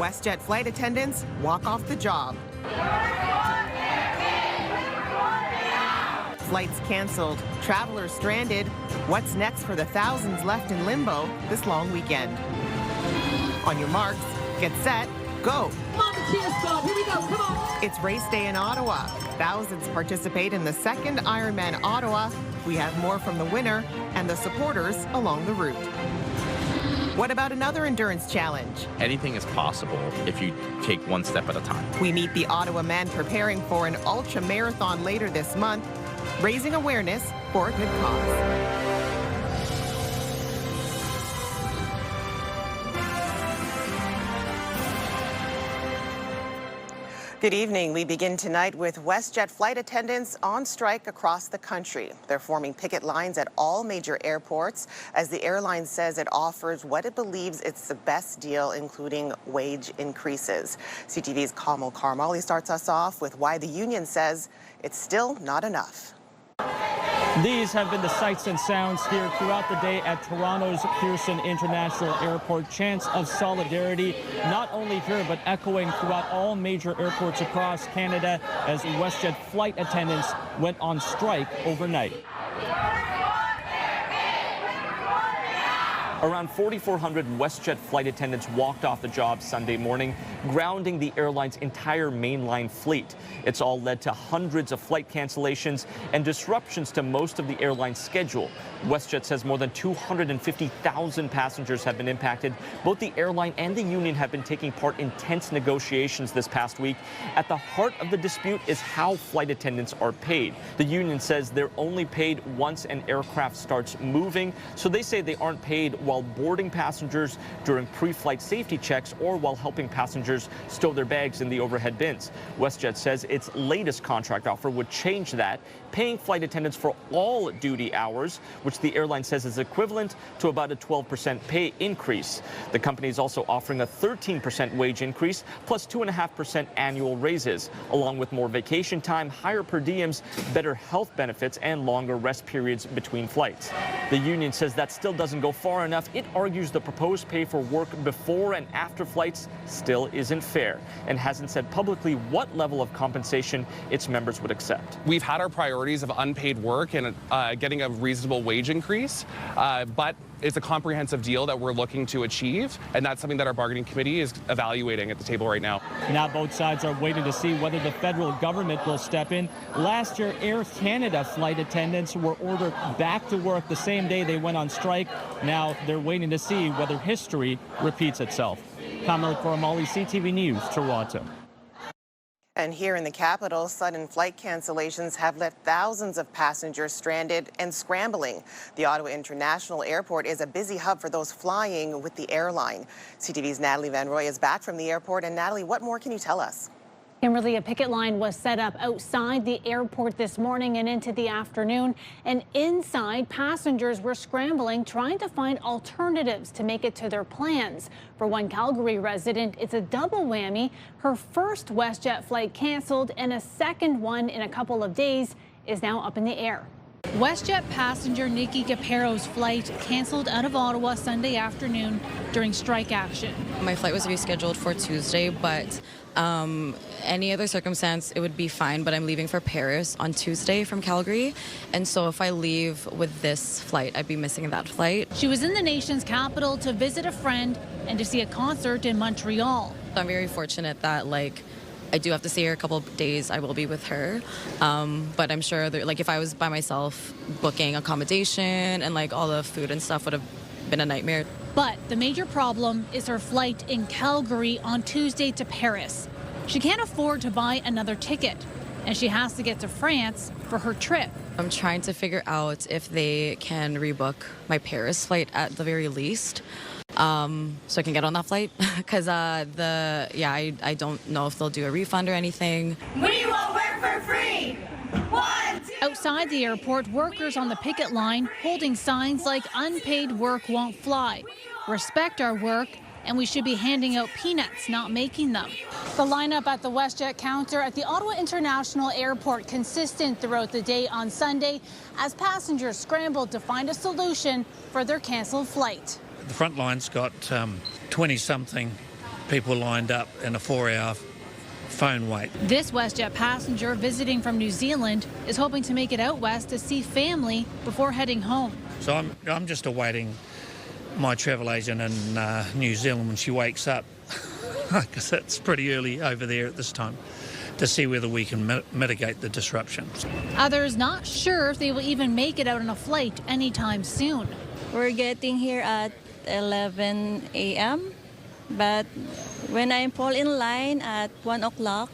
WestJet flight attendants walk off the job. Flights canceled, travelers stranded. What's next for the thousands left in limbo this long weekend? On your marks, get set, go. Come on, the cheer squad, here we go, come on. It's race day in Ottawa. Thousands participate in the second Ironman Ottawa. We have more from the winner and the supporters along the route. What about another endurance challenge? Anything is possible if you take one step at a time. We meet the Ottawa man preparing for an ultramarathon later this month, raising awareness for a good cause. Good evening. We begin tonight with WestJet flight attendants on strike across the country. They're forming picket lines at all major airports as the airline says it offers what it believes it's the best deal, including wage increases. CTV's Kamil Karamali starts us off with why the union says it's still not enough. These have been the sights and sounds here throughout the day at Toronto's Pearson International Airport. Chants of solidarity, not only here, but echoing throughout all major airports across Canada as WestJet flight attendants went on strike overnight. Around 4,400 WestJet flight attendants walked off the job Sunday morning, grounding the airline's entire mainline fleet. It's all led to hundreds of flight cancellations and disruptions to most of the airline's schedule. WestJet says more than 250,000 passengers have been impacted. Both the airline and the union have been taking part in tense negotiations this past week. At the heart of the dispute is how flight attendants are paid. The union says they're only paid once an aircraft starts moving, so they say they aren't paid while boarding passengers during pre-flight safety checks or while helping passengers stow their bags in the overhead bins. WestJet says its latest contract offer would change that, paying flight attendants for all duty hours, which the airline says is equivalent to about a 12% pay increase. The company is also offering a 13% wage increase plus 2.5% annual raises, along with more vacation time, higher per diems, better health benefits, and longer rest periods between flights. The union says that still doesn't go far enough. It argues the proposed pay for work before and after flights still isn't fair and hasn't said publicly what level of compensation its members would accept. We've had our priorities of unpaid work and getting a reasonable wage increase, but it's a comprehensive deal that we're looking to achieve, and that's something that our bargaining committee is evaluating at the table right now. Now both sides are waiting to see whether the federal government will step in. Last year, Air Canada flight attendants were ordered back to work the same day they went on strike. Now they're waiting to see whether history repeats itself. Kamil Karamali, CTV News, Toronto. And here in the capital, sudden flight cancellations have left thousands of passengers stranded and scrambling. The Ottawa International Airport is a busy hub for those flying with the airline. CTV's Natalie Van Roy is back from the airport. And Natalie, what more can you tell us? Kimberley, a picket line was set up outside the airport this morning and into the afternoon. And inside, passengers were scrambling, trying to find alternatives to make it to their plans. For one Calgary resident, it's a double whammy. Her first WestJet flight canceled and a second one in a couple of days is now up in the air. WestJet passenger Nikki Gapero's flight canceled out of Ottawa Sunday afternoon during strike action. My flight was rescheduled for Tuesday, but any other circumstance, it would be fine, but I'm leaving for Paris on Tuesday from Calgary, and so if I leave with this flight, I'd be missing that flight. She was in the nation's capital to visit a friend and to see a concert in Montreal. I'm very fortunate that, I do have to stay here a couple of days. I will be with her, but I'm sure that, if I was by myself, booking accommodation and all the food and stuff would have been a nightmare. But the major problem is her flight in Calgary on Tuesday to Paris. She can't afford to buy another ticket, and she has to get to France for her trip. I'm trying to figure out if they can rebook my Paris flight at the very least, so I can get on that flight, because I don't know if they'll do a refund or anything. We will work for free. 1, 2. Outside the airport, workers on the picket line holding signs like "Unpaid work won't fly," "Respect our work," and "We should be handing out peanuts, not making them." The lineup at the WestJet counter at the Ottawa International Airport consistent throughout the day on Sunday as passengers scrambled to find a solution for their canceled flight. The front line's got 20-something people lined up in a 4-hour phone wait. This WestJet passenger visiting from New Zealand is hoping to make it out west to see family before heading home. So I'm just awaiting my travel agent in New Zealand when she wakes up, because it's pretty early over there at this time, to see whether we can mitigate the disruptions. Others not sure if they will even make it out on a flight anytime soon. We're getting here at 11 a.m. But when I fall in line at 1 o'clock,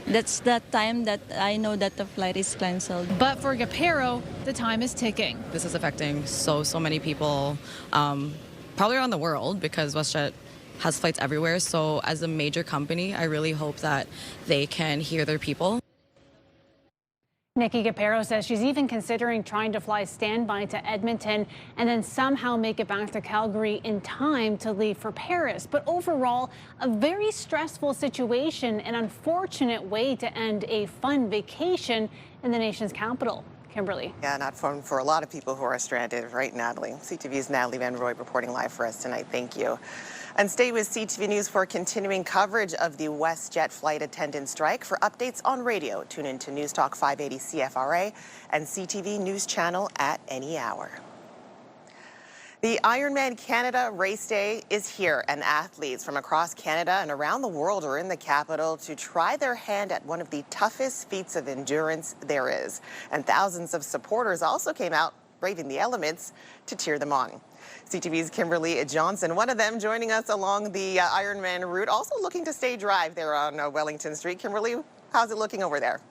that's the time that I know that the flight is canceled. But for Gapero, the time is ticking. This is affecting so many people, probably around the world, because WestJet has flights everywhere. So as a major company, I really hope that they can hear their people. Nikki Gapero says she's even considering trying to fly standby to Edmonton and then somehow make it back to Calgary in time to leave for Paris. But overall, a very stressful situation, an unfortunate way to end a fun vacation in the nation's capital. Kimberley. Yeah, not fun for a lot of people who are stranded, right, Natalie? CTV's Natalie Van Roy reporting live for us tonight. Thank you. And stay with CTV News for continuing coverage of the WestJet flight attendant strike. For updates on radio, tune in to News Talk 580 CFRA and CTV News Channel at any hour. The Ironman Canada race day is here, and athletes from across Canada and around the world are in the capital to try their hand at one of the toughest feats of endurance there is. And thousands of supporters also came out braving the elements to cheer them on. CTV's Kimberley Johnson, one of them, joining us along the Ironman route, also looking to stay dry there on Wellington Street. Kimberley, how's it looking over there?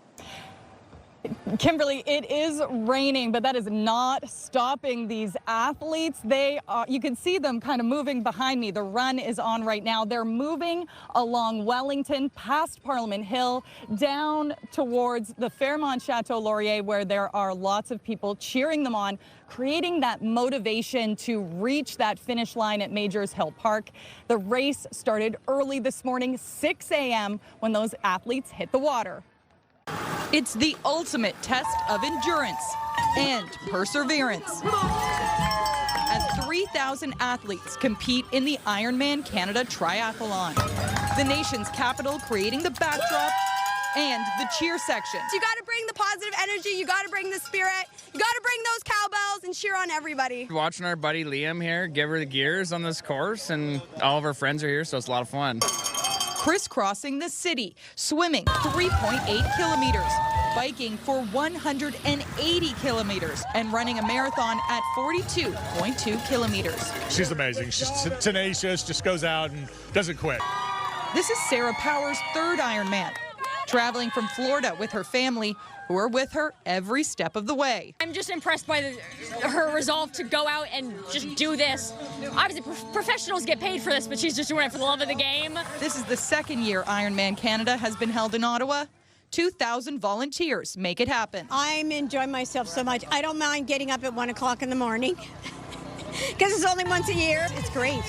Kimberly, it is raining, but that is not stopping these athletes. You can see them kind of moving behind me. The run is on right now. They're moving along Wellington, past Parliament Hill, down towards the Fairmont Chateau Laurier, where there are lots of people cheering them on, creating that motivation to reach that finish line at Majors Hill Park. The race started early this morning, 6 a.m., when those athletes hit the water. It's the ultimate test of endurance and perseverance, as 3,000 athletes compete in the Ironman Canada Triathlon. The nation's capital creating the backdrop and the cheer section. You got to bring the positive energy, you got to bring the spirit, you got to bring those cowbells and cheer on everybody. Watching our buddy Liam here give her the gears on this course, and all of our friends are here, so it's a lot of fun. Crisscrossing the city, swimming 3.8 kilometers, biking for 180 kilometers, and running a marathon at 42.2 kilometers. She's amazing. She's tenacious, just goes out and doesn't quit. This is Sarah Power's third Ironman, traveling from Florida with her family, who are with her every step of the way. I'm just impressed by her resolve to go out and just do this. Obviously, professionals get paid for this, but she's just doing it for the love of the game. This is the second year Ironman Canada has been held in Ottawa. 2,000 volunteers make it happen. I'm enjoying myself so much. I don't mind getting up at 1 o'clock in the morning because it's only once a year. It's great.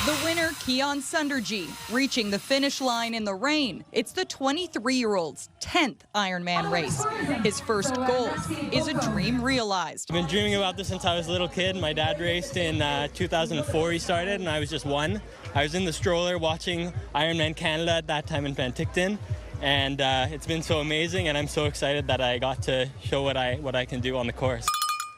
The winner, Keon Sunderji, reaching the finish line in the rain. It's the 23-year-old's 10th Ironman race. His first goal is a dream realized. I've been dreaming about this since I was a little kid. My dad raced in 2004, he started, and I was just one. I was in the stroller watching Ironman Canada at that time in Penticton, and it's been so amazing, and I'm so excited that I got to show what I can do on the course.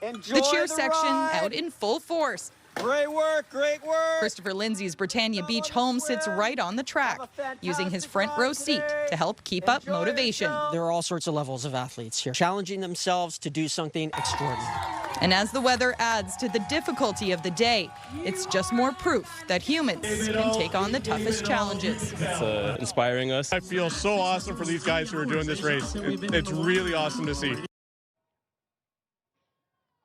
Enjoy the cheer section out in full force. Great work, great work. Christopher Lindsay's Britannia Beach home sits right on the track, using his front row seat to help keep up motivation. There are all sorts of levels of athletes here, challenging themselves to do something extraordinary. And as the weather adds to the difficulty of the day, it's just more proof that humans can take on the toughest challenges. It's inspiring us. I feel so awesome for these guys who are doing this race. It's really awesome to see.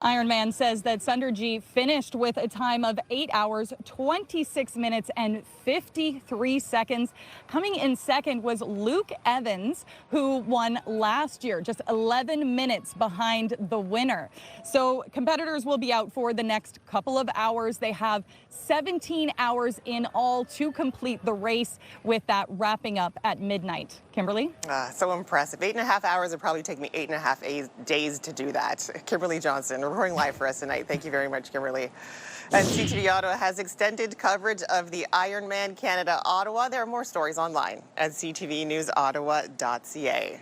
Ironman says that Sunderji finished with a time of 8 hours, 26 minutes, and 53 seconds. Coming in second was Luke Evans, who won last year, just 11 minutes behind the winner. So competitors will be out for the next couple of hours. They have 17 hours in all to complete the race, with that wrapping up at midnight. Kimberly? So impressive. 8.5 hours. It'd probably take me 8.5 days to do that. Kimberly Johnson reporting live for us tonight. Thank you very much, Kimberly. And CTV Ottawa has extended coverage of the Ironman Canada Ottawa. There are more stories online at ctvnewsottawa.ca.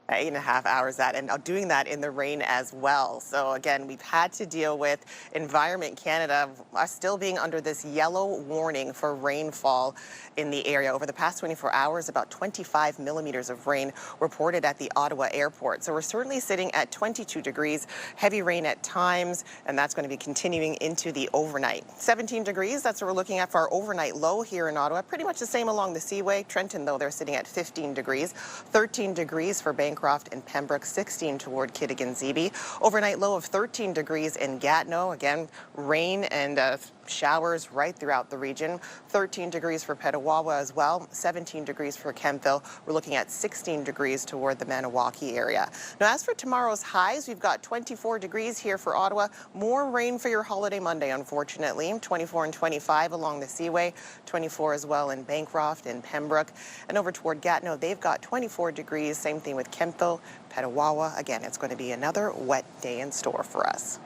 8.5 hours that, and doing that in the rain as well. So again, we've had to deal with Environment Canada still being under this yellow warning for rainfall in the area. Over the past 24 hours, about 25 millimeters of rain reported at the Ottawa airport. So we're certainly sitting at 22 degrees, heavy rain at times, and that's going to be continuing into the overnight. 17 degrees, that's what we're looking at for our overnight low here in Ottawa. Pretty much the same along the Seaway. Trenton, though, they're sitting at 15 degrees. 13 degrees for Bancroft and Pembroke, 16 toward Kittagan-Zibi. Overnight low of 13 degrees in Gatineau. Again, rain and showers right throughout the region. 13 degrees for Petawawa as well. 17 degrees for Kemptville. We're looking at 16 degrees toward the Maniwaki area. Now, as for tomorrow's highs, we've got 24 degrees here for Ottawa. More rain for your holiday Monday, unfortunately. 24 and 25 along the Seaway. 24 as well in Bancroft and Pembroke. And over toward Gatineau, they've got 24 degrees. Same thing with Kemptville, Petawawa. Again, it's going to be another wet day in store for us.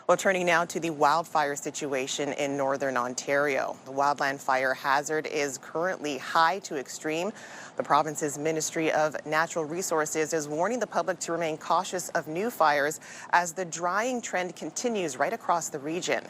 Well, turning now to the wildfire situation in northern Ontario. The wildland fire hazard is currently high to extreme. The province's Ministry of Natural Resources is warning the public to remain cautious of new fires as the drying trend continues right across the region.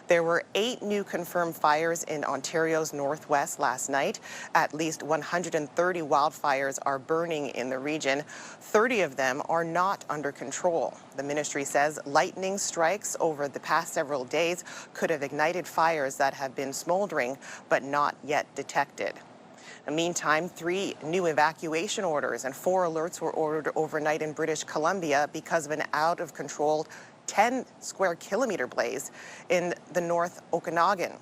There were 8 new confirmed fires in Ontario's northwest last night. At least 130 wildfires are burning in the region. 30 of them are not under control. The ministry says lightning strikes over the past several days could have ignited fires that have been smoldering but not yet detected. In the meantime, 3 new evacuation orders and 4 alerts were ordered overnight in British Columbia because of an out-of-control 10-square-kilometer blaze in the North Okanagan.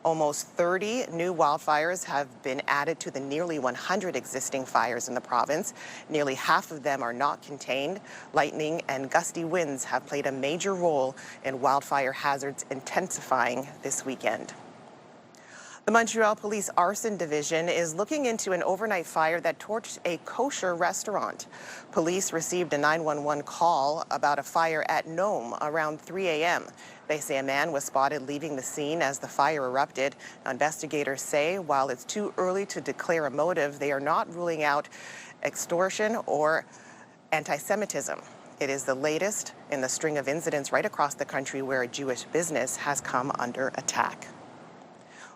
Almost 30 new wildfires have been added to the nearly 100 existing fires in the province. Nearly half of them are not contained. Lightning and gusty winds have played a major role in wildfire hazards intensifying this weekend. The Montreal Police Arson Division is looking into an overnight fire that torched a kosher restaurant. Police received a 911 call about a fire at Nome around 3 a.m. They say a man was spotted leaving the scene as the fire erupted. Now, investigators say while it's too early to declare a motive, they are not ruling out extortion or anti-Semitism. It is the latest in the string of incidents right across the country where a Jewish business has come under attack.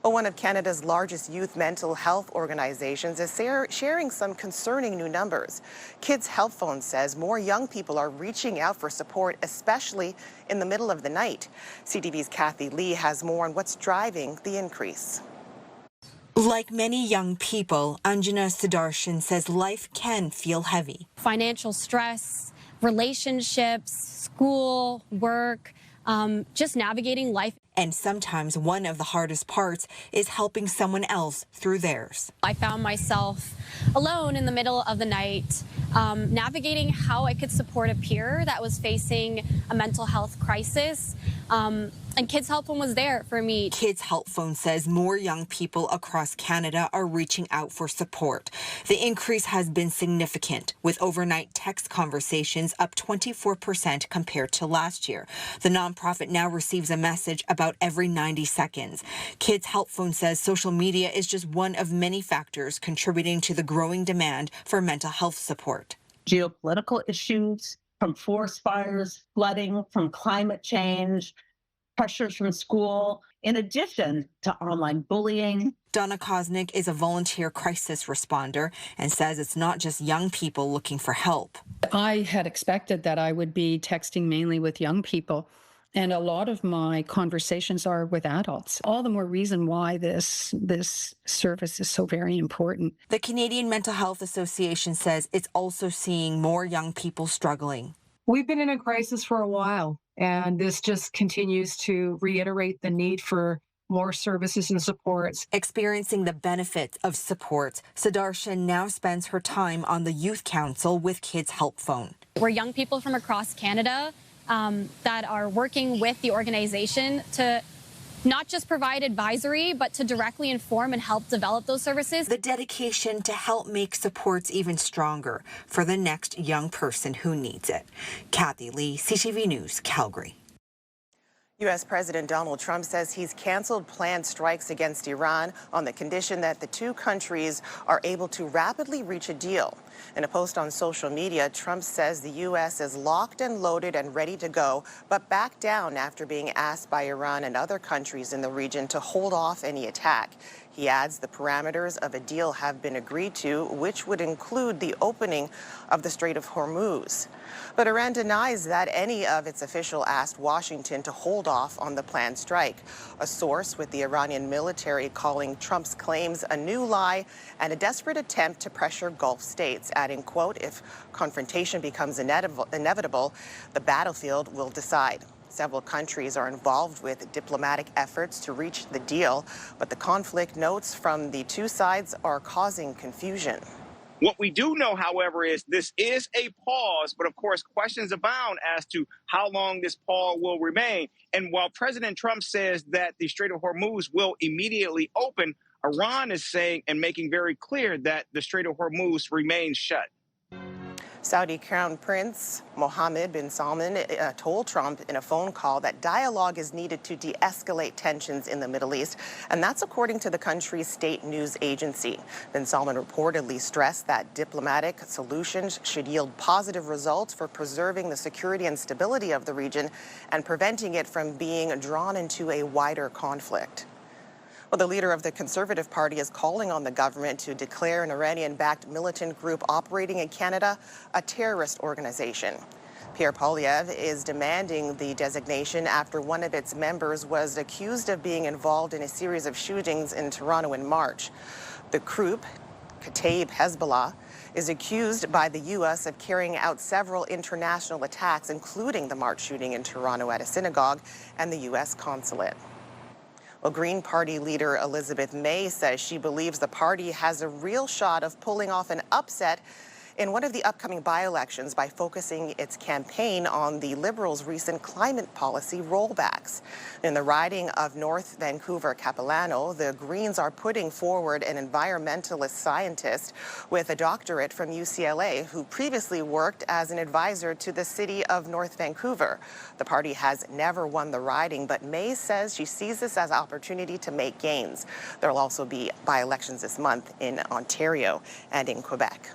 Well, one of Canada's largest youth mental health organizations is sharing some concerning new numbers. Kids Help Phone says more young people are reaching out for support, especially in the middle of the night. CTV's Kathy Lee has more on what's driving the increase. Like many young people, Anjana Sudarshan says life can feel heavy. Financial stress, relationships, school, work, just navigating life. And sometimes one of the hardest parts is helping someone else through theirs. I found myself alone in the middle of the night, navigating how I could support a peer that was facing a mental health crisis. And Kids Help Phone was there for me. Kids Help Phone says more young people across Canada are reaching out for support. The increase has been significant, with overnight text conversations up 24% compared to last year. The nonprofit now receives a message about every 90 seconds. Kids Help Phone says social media is just one of many factors contributing to the growing demand for mental health support. Geopolitical issues, from forest fires, flooding, from climate change, pressures from school, in addition to online bullying. Donna Kosnick is a volunteer crisis responder and says it's not just young people looking for help. I had expected that I would be texting mainly with young people, and a lot of my conversations are with adults. All the more reason why this service is so very important. The Canadian Mental Health Association says it's also seeing more young people struggling. We've been in a crisis for a while, and this just continues to reiterate the need for more services and supports. Experiencing the benefits of support, Sudarshan now spends her time on the Youth Council with Kids Help Phone. We're young people from across Canada that are working with the organization to not just provide advisory, but to directly inform and help develop those services. The dedication to help make supports even stronger for the next young person who needs it. Kathy Lee, CTV News, Calgary. U.S. President Donald Trump says he's canceled planned strikes against Iran on the condition that the two countries are able to rapidly reach a deal. In a post on social media, Trump says the U.S. is locked and loaded and ready to go, but backed down after being asked by Iran and other countries in the region to hold off any attack. He adds the parameters of a deal have been agreed to, which would include the opening of the Strait of Hormuz. But Iran denies that any of its officials asked Washington to hold off on the planned strike. A source with the Iranian military calling Trump's claims a new lie and a desperate attempt to pressure Gulf states, adding, quote, if confrontation becomes inevitable, the battlefield will decide. Several countries are involved with diplomatic efforts to reach the deal, but the conflict notes from the two sides are causing confusion. What we do know, however, is this is a pause, but of course, questions abound as to how long this pause will remain. And while President Trump says that the Strait of Hormuz will immediately open, Iran is saying and making very clear that the Strait of Hormuz remains shut. Saudi Crown Prince Mohammed bin Salman told Trump in a phone call that dialogue is needed to de-escalate tensions in the Middle East, and that's according to the country's state news agency. Bin Salman reportedly stressed that diplomatic solutions should yield positive results for preserving the security and stability of the region and preventing it from being drawn into a wider conflict. Well, the leader of the Conservative Party is calling on the government to declare an Iranian-backed militant group operating in Canada a terrorist organization. Pierre Poilievre is demanding the designation after one of its members was accused of being involved in a series of shootings in Toronto in March. The CUPE, Kataib Hezbollah, is accused by the U.S. of carrying out several international attacks, including the March shooting in Toronto at a synagogue and the U.S. consulate. Well, Green Party leader Elizabeth May says she believes the party has a real shot of pulling off an upset in one of the upcoming by-elections by focusing its campaign on the Liberals' recent climate policy rollbacks. In the riding of North Vancouver-Capilano, the Greens are putting forward an environmentalist scientist with a doctorate from UCLA who previously worked as an advisor to the city of North Vancouver. The party has never won the riding, but May says she sees this as an opportunity to make gains. There will also be by-elections this month in Ontario and in Quebec.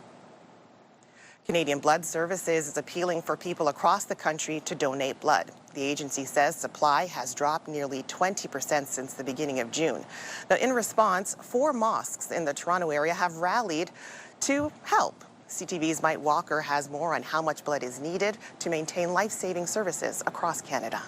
Canadian Blood Services is appealing for people across the country to donate blood. The agency says supply has dropped nearly 20% since the beginning of June. Now, in response, 4 mosques in the Toronto area have rallied to help. CTV's Mike Walker has more on how much blood is needed to maintain life-saving services across Canada.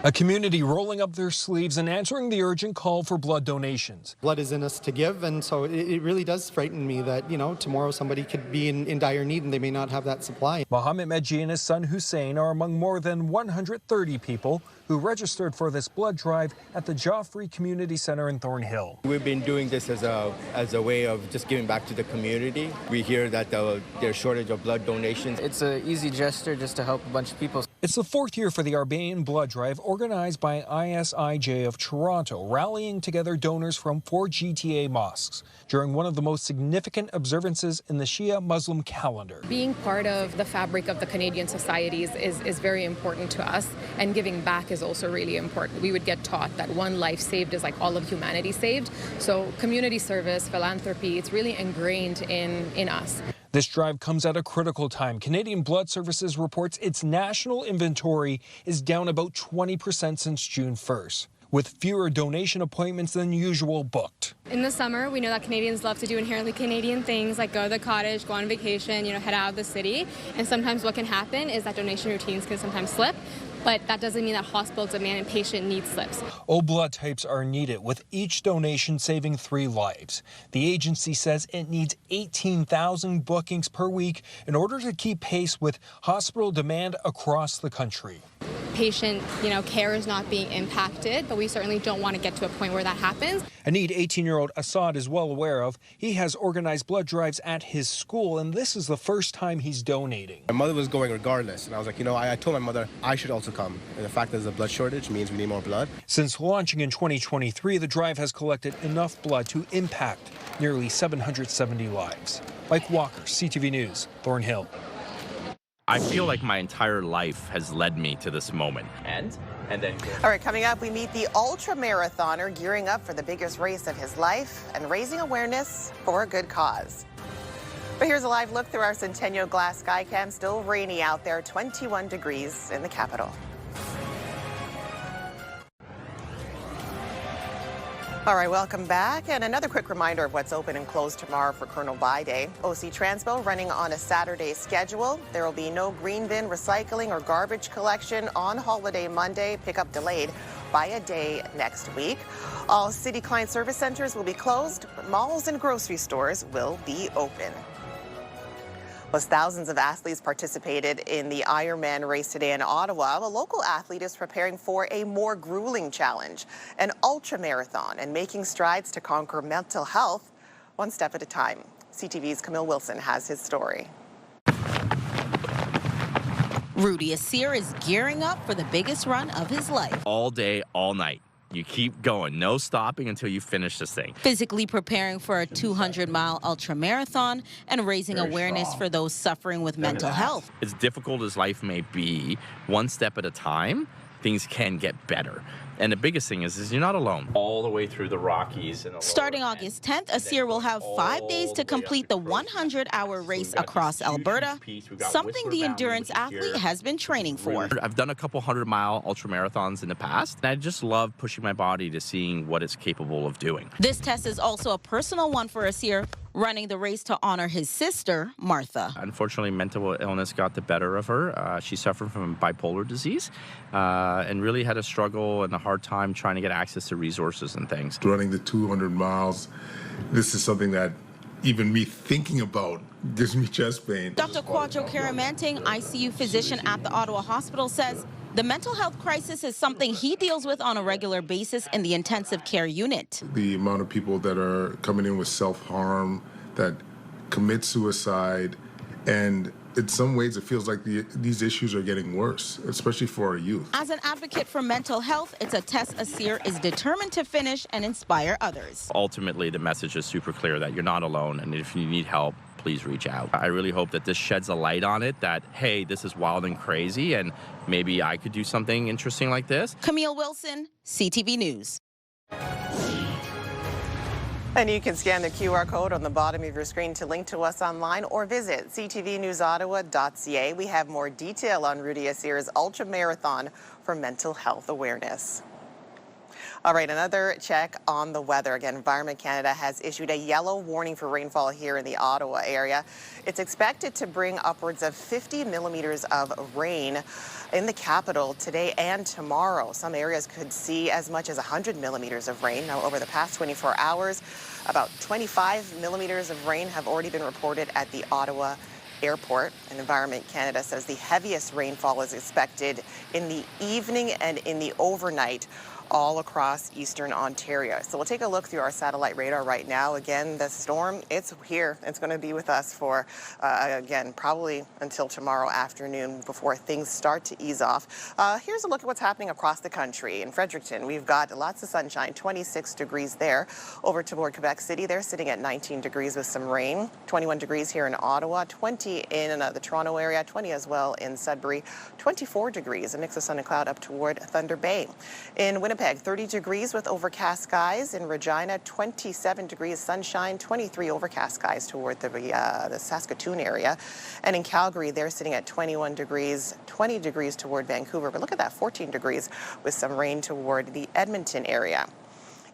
A community rolling up their sleeves and answering the urgent call for blood donations. Blood is in us to give, and so it really does frighten me that, tomorrow somebody could be in dire need and they may not have that supply. Mohammed Medji and his son Hussein are among more than 130 people who registered for this blood drive at the Joffrey Community Center in Thornhill. We've been doing this as a way of just giving back to the community. We hear that there's shortage of blood donations. It's an easy gesture just to help a bunch of people. It's the 4th year for the Arbaean Blood Drive, organized by ISIJ of Toronto, rallying together donors from 4 GTA mosques during one of the most significant observances in the Shia Muslim calendar. Being part of the fabric of the Canadian societies is very important to us, and giving back is also really important. We would get taught that one life saved is like all of humanity saved. So community service, philanthropy, it's really ingrained in us. This drive comes at a critical time. Canadian Blood Services reports its national inventory is down about 20% since June 1st, with fewer donation appointments than usual booked. In the summer, we know that Canadians love to do inherently Canadian things like go to the cottage, go on vacation, head out of the city. And sometimes what can happen is that donation routines can sometimes slip. But that doesn't mean that hospital demand and patient need slips. All blood types are needed, with each donation saving 3 lives. The agency says it needs 18,000 bookings per week in order to keep pace with hospital demand across the country. patient, care is not being impacted, but we certainly don't want to get to a point where that happens. A need 18-year-old Assad is well aware of. He has organized blood drives at his school, and this is the first time he's donating. My mother was going regardless, and I was like, I told my mother I should also come. And the fact that there's a blood shortage means we need more blood. Since launching in 2023, the drive has collected enough blood to impact nearly 770 lives. Mike Walker, CTV News, Thornhill. I feel like my entire life has led me to this moment. And then... All right, coming up, we meet the Ultramarathoner gearing up for the biggest race of his life and raising awareness for a good cause. But here's a live look through our Centennial Glass Skycam. Still rainy out there, 21 degrees in the capital. All right, welcome back. And another quick reminder of what's open and closed tomorrow for Carnival Day. OC Transpo running on a Saturday schedule. There will be no green bin recycling or garbage collection on holiday Monday. Pickup delayed by a day next week. All city client service centers will be closed, but malls and grocery stores will be open. Plus, thousands of athletes participated in the Ironman race today in Ottawa. A local athlete is preparing for a more grueling challenge, an ultramarathon, and making strides to conquer mental health one step at a time. CTV's Kamil Wilson has his story. Rudy Asir is gearing up for the biggest run of his life. All day, all night. You keep going, no stopping until you finish this thing. Physically preparing for a 200-mile ultramarathon and raising awareness for those suffering with mental health. As difficult as life may be, one step at a time, things can get better. And the biggest thing is you're not alone. All the way through the Rockies. Starting August 10th, Asir will have 5 days to complete the 100-hour race across Alberta, something the endurance athlete has been training for. I've done a couple 100-mile ultramarathons in the past, and I just love pushing my body to seeing what it's capable of doing. This test is also a personal one for Asir, running the race to honor his sister, Martha. Unfortunately, mental illness got the better of her. She suffered from bipolar disease and really had a struggle and a hard time trying to get access to resources and things. Running the 200 miles, this is something that even me thinking about gives me chest pain. Dr. Quadro Karamanting, ICU physician at the Ottawa Hospital, says the mental health crisis is something he deals with on a regular basis in the intensive care unit. The amount of people that are coming in with self-harm, that commit suicide, and in some ways it feels like these issues are getting worse, especially for our youth. As an advocate for mental health, it's a test Asir is determined to finish and inspire others. Ultimately, the message is super clear that you're not alone, and if you need help, please reach out. I really hope that this sheds a light on it, that, hey, this is wild and crazy, and maybe I could do something interesting like this. Kamil Wilson, CTV News. And you can scan the QR code on the bottom of your screen to link to us online or visit ctvnewsottawa.ca. We have more detail on Rudy Asir's ultramarathon for mental health awareness. All right, another check on the weather. Again, Environment Canada has issued a yellow warning for rainfall here in the Ottawa area. It's expected to bring upwards of 50 millimeters of rain in the capital today and tomorrow. Some areas could see as much as 100 millimeters of rain. Now, over the past 24 hours, about 25 millimeters of rain have already been reported at the Ottawa Airport. And Environment Canada says the heaviest rainfall is expected in the evening and in the overnight all across eastern Ontario. So we'll take a look through our satellite radar right now. Again, the storm, it's here. It's going to be with us for, again, probably until tomorrow afternoon before things start to ease off. Here's a look at what's happening across the country. In Fredericton, we've got lots of sunshine, 26 degrees there. Over toward Quebec City, they're sitting at 19 degrees with some rain. 21 degrees here in Ottawa, 20 in the Toronto area, 20 as well in Sudbury, 24 degrees, a mix of sun and cloud up toward Thunder Bay. In Winnipeg, 30 degrees with overcast skies. In Regina, 27 degrees sunshine, 23 overcast skies toward the Saskatoon area. And in Calgary, they're sitting at 21 degrees, 20 degrees toward Vancouver. But look at that, 14 degrees with some rain toward the Edmonton area.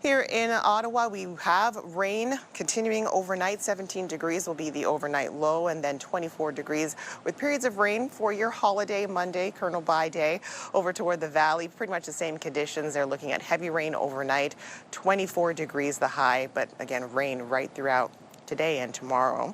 Here in Ottawa, we have rain continuing overnight. 17 degrees will be the overnight low, and then 24 degrees with periods of rain for your holiday Monday, Carnival Day. Over toward the valley, pretty much the same conditions. They're looking at heavy rain overnight, 24 degrees the high, but again, rain right throughout today and tomorrow.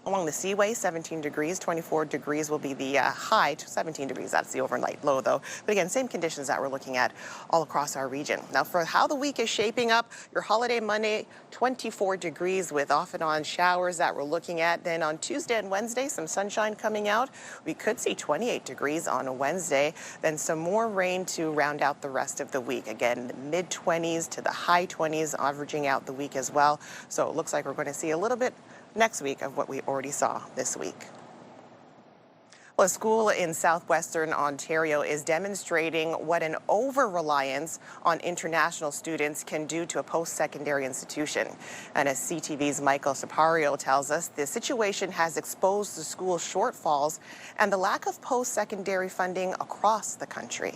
Along the Seaway, 17 degrees, 24 degrees will be the high, 17 degrees, that's the overnight low though. But again, same conditions that we're looking at all across our region. Now for how the week is shaping up, your holiday Monday, 24 degrees with off and on showers that we're looking at. Then on Tuesday and Wednesday, some sunshine coming out. We could see 28 degrees on a Wednesday, then some more rain to round out the rest of the week. Again, the mid-20s to the high 20s, averaging out the week as well. So it looks like we're going to see a little bit next week of what we already saw this week. Well, a school in southwestern Ontario is demonstrating what an over-reliance on international students can do to a post-secondary institution. And as CTV's Michael Sapario tells us, the situation has exposed the school's shortfalls and the lack of post-secondary funding across the country.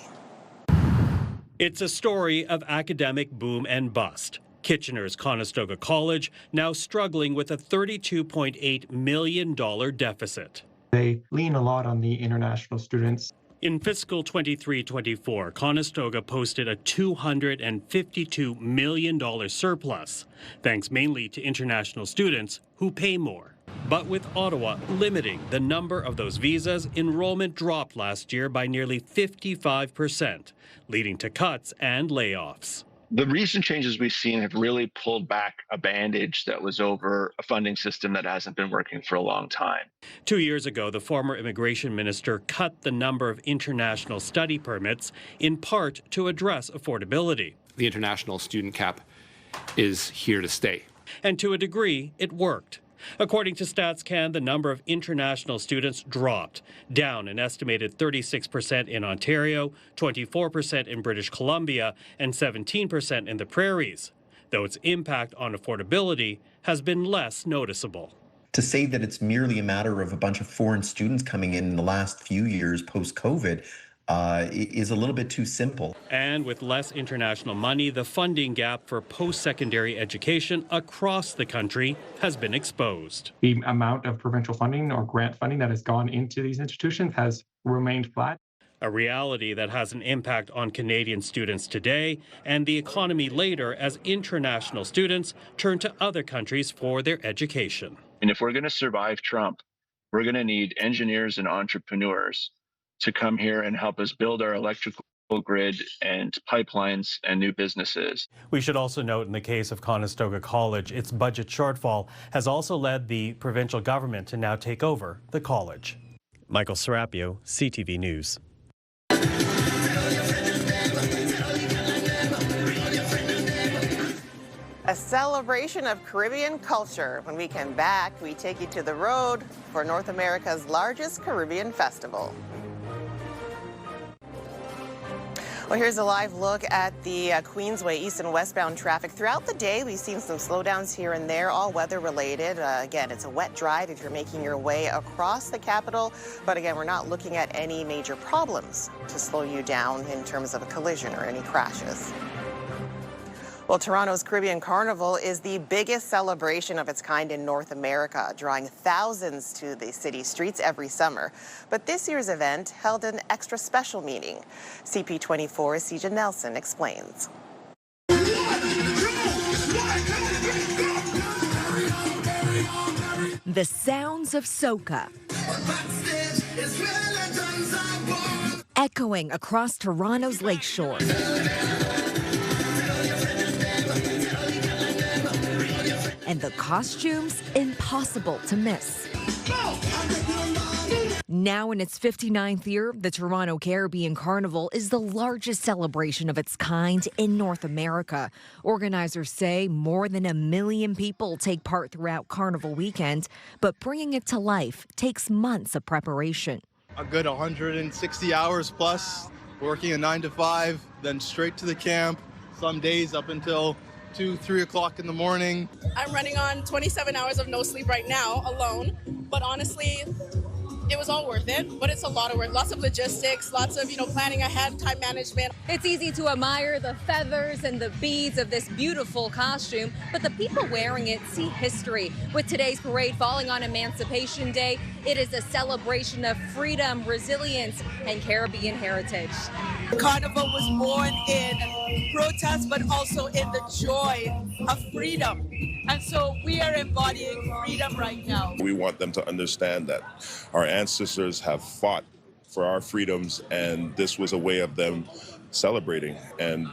It's a story of academic boom and bust. Kitchener's Conestoga College now struggling with a $32.8 million deficit. They lean a lot on the international students. In fiscal 23-24, Conestoga posted a $252 million surplus, thanks mainly to international students who pay more. But with Ottawa limiting the number of those visas, enrollment dropped last year by nearly 55%, leading to cuts and layoffs. The recent changes we've seen have really pulled back a bandage that was over a funding system that hasn't been working for a long time. 2 years ago, the former immigration minister cut the number of international study permits, in part to address affordability. The international student cap is here to stay. And to a degree, it worked. According to StatsCan, the number of international students dropped, down an estimated 36% in Ontario, 24% in British Columbia, and 17% in the Prairies, though its impact on affordability has been less noticeable. To say that it's merely a matter of a bunch of foreign students coming in the last few years post-COVID is a little bit too simple. And with less international money, the funding gap for post-secondary education across the country has been exposed. The amount of provincial funding or grant funding that has gone into these institutions has remained flat. A reality that has an impact on Canadian students today and the economy later as international students turn to other countries for their education. And if we're going to survive Trump, we're going to need engineers and entrepreneurs to come here and help us build our electrical grid and pipelines and new businesses. We should also note in the case of Conestoga College, its budget shortfall has also led the provincial government to now take over the college. Michael Serapio, CTV News. A celebration of Caribbean culture. When we come back, we take you to the road for North America's largest Caribbean festival. Well, here's a live look at the Queensway east and westbound traffic. Throughout the day, we've seen some slowdowns here and there, all weather related. Again, it's a wet drive if you're making your way across the capital. But again, we're not looking at any major problems to slow you down in terms of a collision or any crashes. Well, Toronto's Caribbean Carnival is the biggest celebration of its kind in North America, drawing thousands to the city streets every summer. But this year's event held an extra special meaning. CP24's Sija Nelson explains. The sounds of soca echoing across Toronto's lakeshore. And the costumes impossible to miss. Now in its 59th year, the Toronto Caribbean Carnival is the largest celebration of its kind in North America. Organizers say more than 1 million people take part throughout Carnival weekend, but bringing it to life takes months of preparation. A good 160 hours plus, working a 9 to 5, then straight to the camp, some days up until 2-3 o'clock in the morning. I'm running on 27 hours of no sleep right now alone, but honestly, it was all worth it. But it's a lot of work, lots of logistics, lots of, planning ahead, time management. It's easy to admire the feathers and the beads of this beautiful costume, but the people wearing it see history. With today's parade falling on Emancipation Day, it is a celebration of freedom, resilience, and Caribbean heritage. The Carnival was born in protest, but also in the joy of freedom. And so we are embodying freedom right now. We want them to understand that our ancestors have fought for our freedoms, and this was a way of them celebrating. And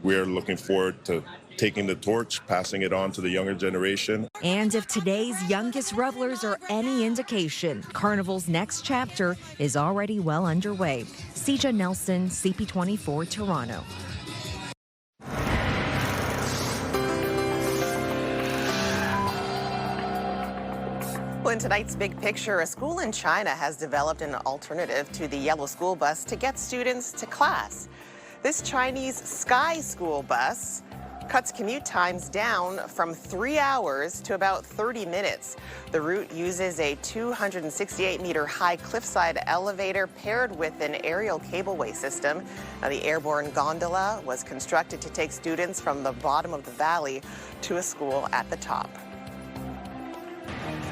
we're looking forward to taking the torch, passing it on to the younger generation. And if today's youngest revelers are any indication, Carnival's next chapter is already well underway. Sija Nelson, CP24, Toronto. Well, in tonight's Big Picture, a school in China has developed an alternative to the yellow school bus to get students to class. This Chinese Sky School bus cuts commute times down from 3 hours to about 30 minutes. The route uses a 268-meter high cliffside elevator paired with an aerial cableway system. Now, the airborne gondola was constructed to take students from the bottom of the valley to a school at the top.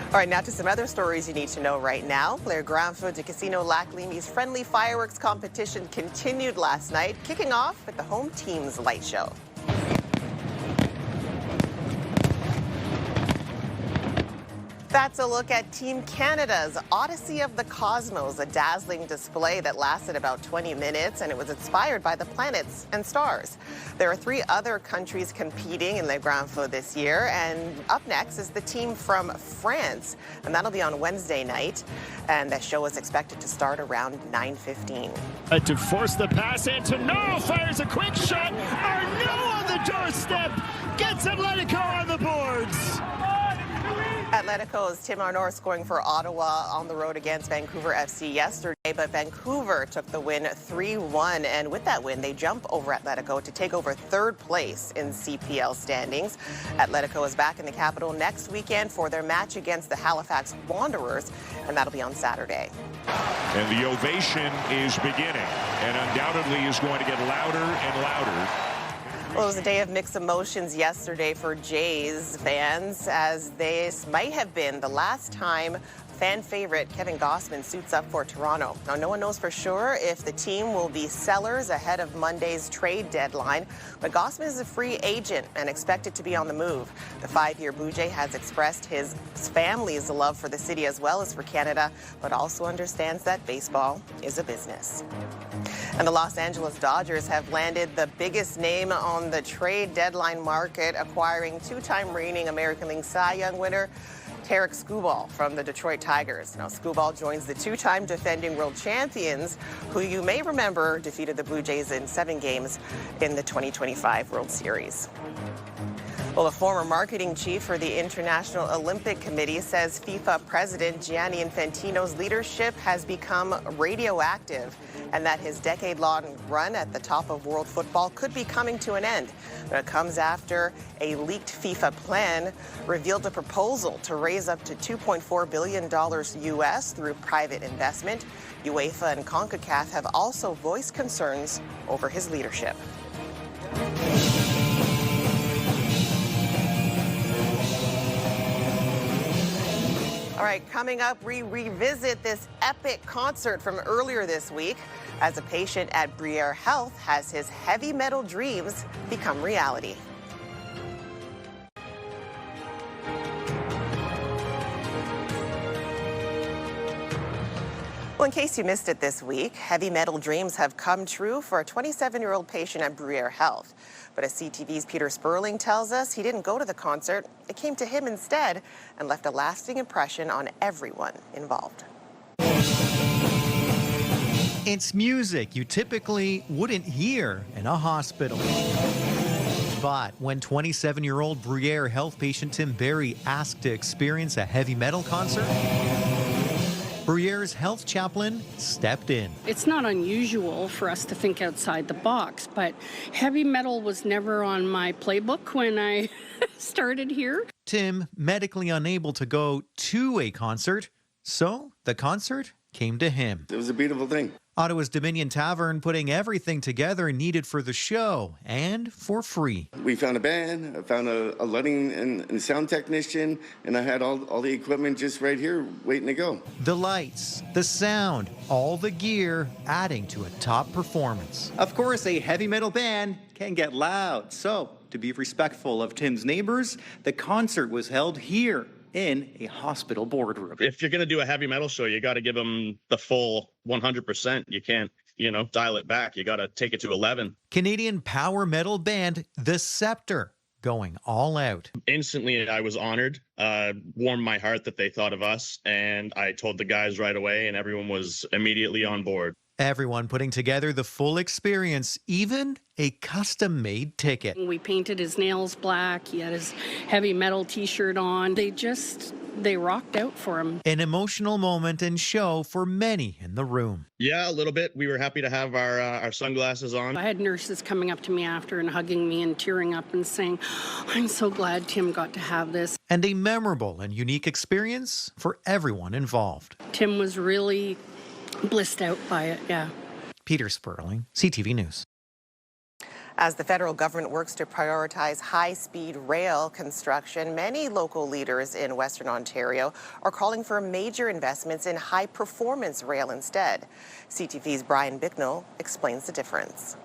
All right, now to some other stories you need to know right now. Le Grand Feu du Casino Lac Limy's friendly fireworks competition continued last night, kicking off with the home team's light show. That's a look at Team Canada's Odyssey of the Cosmos, a dazzling display that lasted about 20 minutes, and it was inspired by the planets and stars. There are 3 other countries competing in Le Grand Feu this year, and up next is the team from France, and that'll be on Wednesday night, and the show is expected to start around 9:15. To force the pass, Antonio fires a quick shot. Arnaud on the doorstep gets Atletico on the boards. Atletico's Tim Arnaud scoring for Ottawa on the road against Vancouver FC yesterday, but Vancouver took the win 3-1, and with that win, they jump over Atletico to take over 3rd place in CPL standings. Atletico is back in the capital next weekend for their match against the Halifax Wanderers, and that'll be on Saturday. And the ovation is beginning, and undoubtedly is going to get louder and louder. Well, it was a day of mixed emotions yesterday for Jays fans, as this might have been the last time fan favorite Kevin Gausman suits up for Toronto. Now, no one knows for sure if the team will be sellers ahead of Monday's trade deadline, but Gausman is a free agent and expected to be on the move. The 5-year Blue Jay has expressed his family's love for the city as well as for Canada, but also understands that baseball is a business. And the Los Angeles Dodgers have landed the biggest name on the trade deadline market, acquiring 2-time reigning American League Cy Young winner Tarik Skubal from the Detroit Tigers. Now, Skubal joins the 2-time defending world champions, who you may remember defeated the Blue Jays in 7 games in the 2025 World Series. Well, a former marketing chief for the International Olympic Committee says FIFA President Gianni Infantino's leadership has become radioactive, and that his decade-long run at the top of world football could be coming to an end. It comes after a leaked FIFA plan revealed a proposal to raise up to $2.4 billion U.S. through private investment. UEFA and CONCACAF have also voiced concerns over his leadership. All right, coming up, we revisit this epic concert from earlier this week as a patient at Bruyere Health has his heavy metal dreams become reality. Well, in case you missed it this week, heavy metal dreams have come true for a 27-year-old patient at Bruyere Health. But as CTV's Peter Sperling tells us, he didn't go to the concert. It came to him instead and left a lasting impression on everyone involved. It's music you typically wouldn't hear in a hospital. But when 27-year-old Bruyere Health patient Tim Berry asked to experience a heavy metal concert, Bruyere's health chaplain stepped in. It's not unusual for us to think outside the box, but heavy metal was never on my playbook when I started here. Tim, medically unable to go to a concert, so the concert came to him. It was a beautiful thing. Ottawa's Dominion Tavern putting everything together needed for the show, and for free. We found a band, I found a lighting and sound technician, and I had all the equipment just right here waiting to go. The lights, the sound, all the gear adding to a top performance. Of course, a heavy metal band can get loud, so to be respectful of Tim's neighbors, the concert was held here in a hospital boardroom. If you're going to do a heavy metal show, you got to give them the full 100%. You can't, dial it back. You got to take it to 11. Canadian power metal band The Scepter going all out. Instantly, I was honored, warmed my heart that they thought of us, and I told the guys right away, and everyone was immediately on board. Everyone putting together the full experience, even a custom-made ticket. We painted his nails black. He had his heavy metal t-shirt on. They rocked out for him. An emotional moment and show for many in the room. Yeah, a little bit. We were happy to have our sunglasses on. I had nurses coming up to me after and hugging me and tearing up and saying, I'm so glad Tim got to have this. And a memorable and unique experience for everyone involved. Tim was really blissed out by it, yeah. Peter Sperling, CTV News. As the federal government works to prioritize high-speed rail construction, many local leaders in Western Ontario are calling for major investments in high-performance rail instead. CTV's Brian Bicknell explains the difference.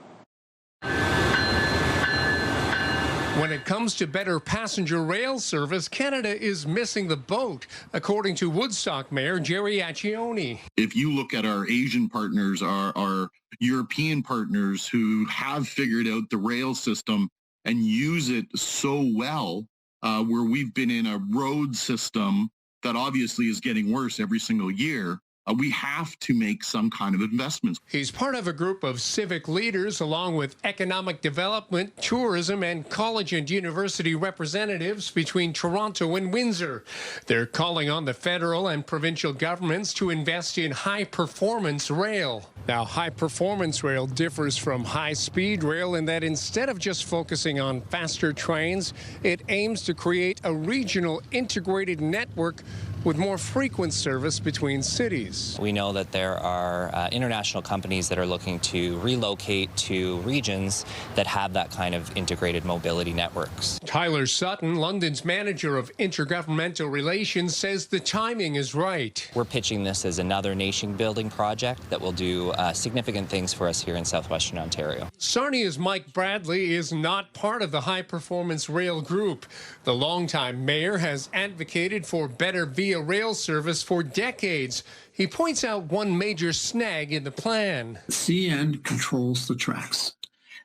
When it comes to better passenger rail service, Canada is missing the boat, according to Woodstock Mayor Jerry Accioni. If you look at our Asian partners, our European partners who have figured out the rail system and use it so well, where we've been in a road system that obviously is getting worse every single year, we have to make some kind of investments. He's part of a group of civic leaders along with economic development, tourism, and college and university representatives between Toronto and Windsor. They're calling on the federal and provincial governments to invest in high-performance rail. Now, high-performance rail differs from high-speed rail in that instead of just focusing on faster trains, it aims to create a regional integrated network with more frequent service between cities. We know that there are international companies that are looking to relocate to regions that have that kind of integrated mobility networks. Tyler Sutton, London's manager of intergovernmental relations, says the timing is right. We're pitching this as another nation-building project that will do significant things for us here in southwestern Ontario. Sarnia's Mike Bradley is not part of the high-performance rail group. The longtime mayor has advocated for better via rail service for decades. He points out one major snag in the plan. CN controls the tracks.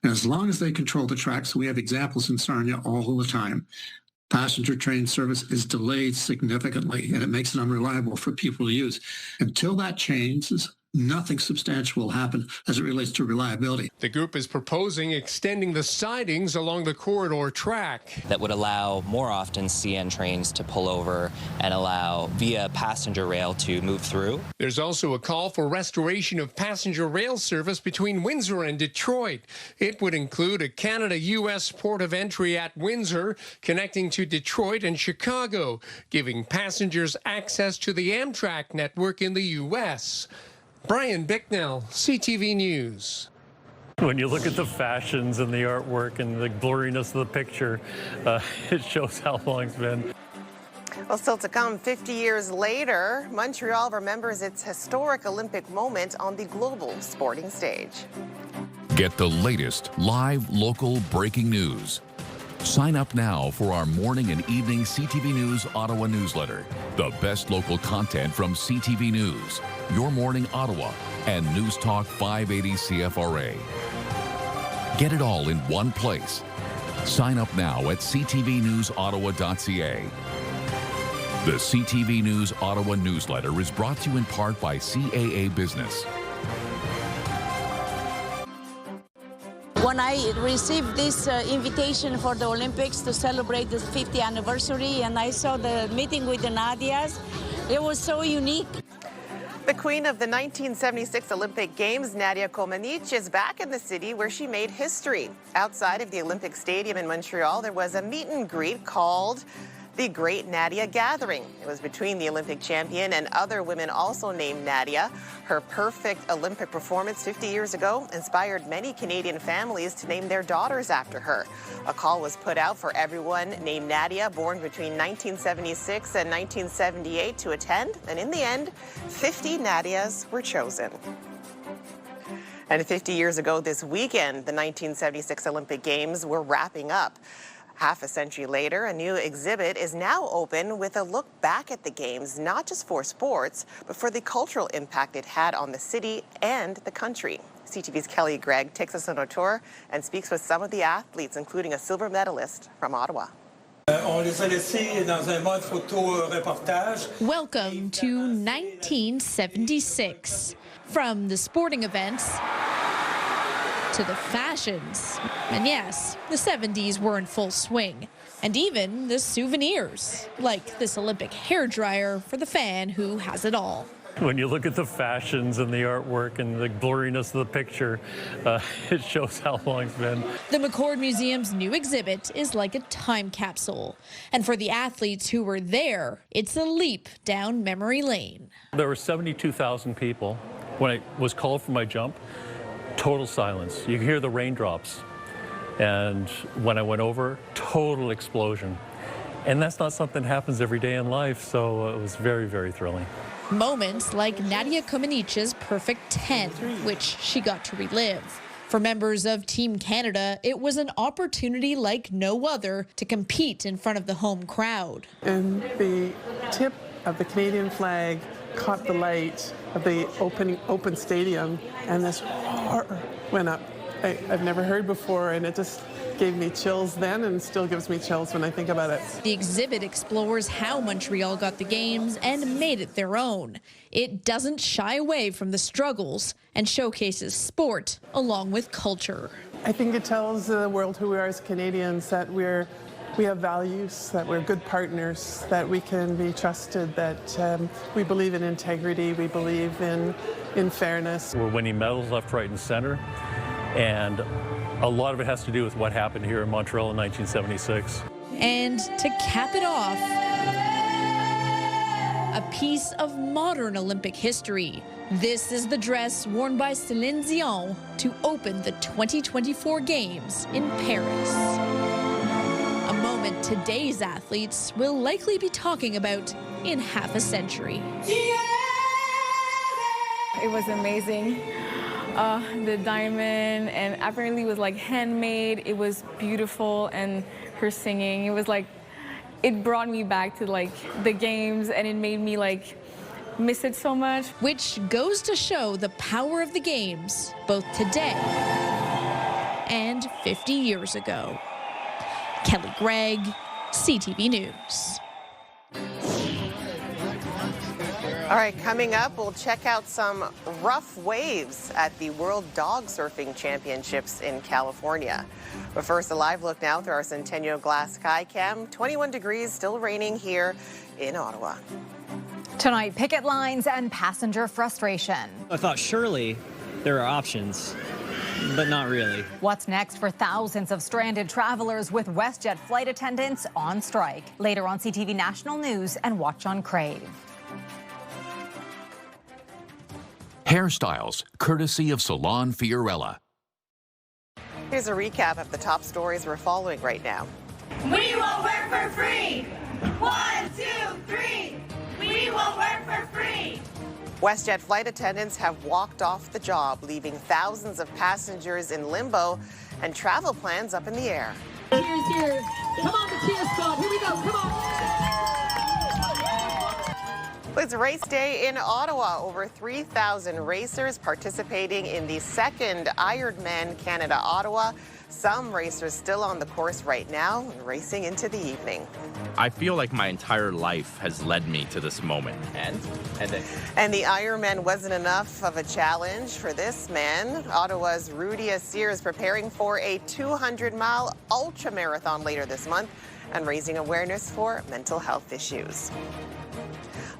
And as long as they control the tracks, we have examples in Sarnia all the time. Passenger train service is delayed significantly, and it makes it unreliable for people to use. Until that changes, nothing substantial will happen as it relates to reliability. The group is proposing extending the sidings along the corridor track. That would allow more often CN trains to pull over and allow via passenger rail to move through. There's also a call for restoration of passenger rail service between Windsor and Detroit. It would include a Canada-U.S. port of entry at Windsor, connecting to Detroit and Chicago, giving passengers access to the Amtrak network in the U.S. Brian Bicknell, CTV News. When you look at the fashions and the artwork and the blurriness of the picture, it shows how long it's been. Well, still to come, 50 years later, Montreal remembers its historic Olympic moment on the global sporting stage. Get the latest live local breaking news. Sign up now for our morning and evening CTV News Ottawa newsletter. The best local content from CTV News, Your Morning Ottawa, and News Talk 580 CFRA. Get it all in one place. Sign up now at ctvnewsottawa.ca. The CTV News Ottawa newsletter is brought to you in part by CAA Business. When I received this invitation for the Olympics to celebrate the 50th anniversary, and I saw the meeting with the Nadias, it was so unique. The queen of the 1976 Olympic Games, Nadia Comaneci, is back in the city where she made history. Outside of the Olympic Stadium in Montreal, there was a meet and greet called the Great Nadia Gathering. It was between the Olympic champion and other women also named Nadia. Her perfect Olympic performance 50 years ago inspired many Canadian families to name their daughters after her. A call was put out for everyone named Nadia, born between 1976 and 1978, to attend, and in the end, 50 Nadias were chosen. And 50 years ago this weekend, the 1976 Olympic Games were wrapping up. Half a century later, a new exhibit is now open with a look back at the Games, not just for sports, but for the cultural impact it had on the city and the country. CTV's Kelly Gregg takes us on a tour and speaks with some of the athletes, including a silver medalist from Ottawa. Welcome to 1976. From the sporting events to the fashions. And yes, the 70s were in full swing. And even the souvenirs, like this Olympic hairdryer for the fan who has it all. When you look at the fashions and the artwork and the blurriness of the picture, it shows how long it's been. The McCord Museum's new exhibit is like a time capsule. And for the athletes who were there, it's a leap down memory lane. There were 72,000 people. When I was called for my jump, total silence. You could hear the raindrops. And when I went over, total explosion. And that's not something that happens every day in life, so it was very, very thrilling. Moments like Nadia Comaneci's perfect 10, which she got to relive. For members of Team Canada, it was an opportunity like no other to compete in front of the home crowd. And the tip of the Canadian flag caught the light of the open stadium, and this roar went up. I've never heard before, and it just gave me chills then and still gives me chills when I think about it. The exhibit explores how Montreal got the Games and made it their own. It doesn't shy away from the struggles and showcases sport along with culture. I think it tells the world who we are as Canadians, that we have values, that we're good partners, that we can be trusted, that we believe in integrity, we believe in fairness. We're winning medals left, right, and center. And a lot of it has to do with what happened here in Montreal in 1976. And to cap it off, a piece of modern Olympic history. This is the dress worn by Celine Dion to open the 2024 Games in Paris. A moment today's athletes will likely be talking about in half a century. It was amazing. The diamond, and apparently it was like handmade. It was beautiful, and her singing, it was like, it brought me back to like the Games, and it made me like miss it so much. Which goes to show the power of the Games, both today and 50 years ago. Kelly Gregg, CTV News. All right, coming up, we'll check out some rough waves at the World Dog Surfing Championships in California. But first, a live look now through our Centennial Glass Sky Cam. 21 degrees, still raining here in Ottawa. Tonight, picket lines and passenger frustration. I thought surely there are options, but not really. What's next for thousands of stranded travelers with WestJet flight attendants on strike? Later on CTV National News and watch on Crave. Hairstyles, courtesy of Salon Fiorella. Here's a recap of the top stories we're following right now. We will work for free. 1, 2, 3. We will work for free. WestJet flight attendants have walked off the job, leaving thousands of passengers in limbo and travel plans up in the air. Cheers, cheers. Come on, the cheer squad. Here we go. Come on. It's race day in Ottawa. Over 3,000 racers participating in the second Ironman Canada Ottawa. Some racers still on the course right now and racing into the evening. I feel like my entire life has led me to this moment. And the Ironman wasn't enough of a challenge for this man. Ottawa's Rudy Assir is preparing for a 200-mile ultramarathon later this month and raising awareness for mental health issues.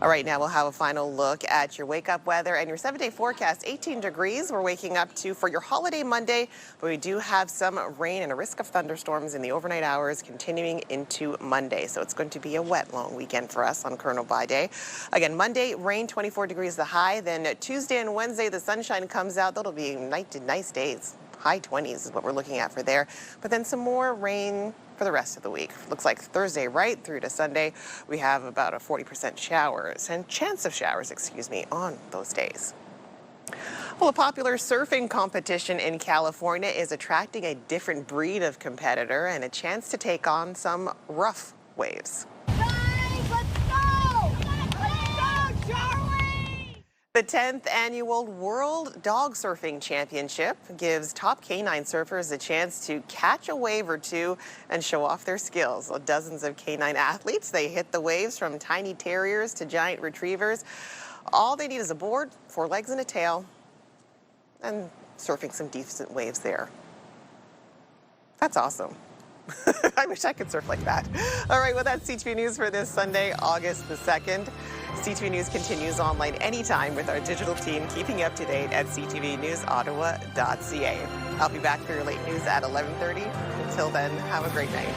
All right, now we'll have a final look at your wake-up weather and your 7-day forecast. 18 degrees we're waking up to for your holiday Monday, but we do have some rain and a risk of thunderstorms in the overnight hours continuing into Monday. So it's going to be a wet, long weekend for us on Colonel By Day. Again, Monday, rain, 24 degrees the high. Then Tuesday and Wednesday, the sunshine comes out. That'll be nice days. High 20s is what we're looking at for there. But then some more rain for the rest of the week. Looks like Thursday right through to Sunday, we have about a 40% chance of showers, on those days. Well, a popular surfing competition in California is attracting a different breed of competitor and a chance to take on some rough waves. The 10th annual World Dog Surfing Championship gives top canine surfers a chance to catch a wave or two and show off their skills. Well, dozens of canine athletes, they hit the waves from tiny terriers to giant retrievers. All they need is a board, 4 legs and a tail, and surfing some decent waves there. That's awesome. I wish I could surf like that. All right, well, that's CTV News for this Sunday, August the 2nd. CTV News continues online anytime with our digital team, keeping you up to date at ctvnewsottawa.ca. I'll be back for your late news at 11:30. Until then, have a great night.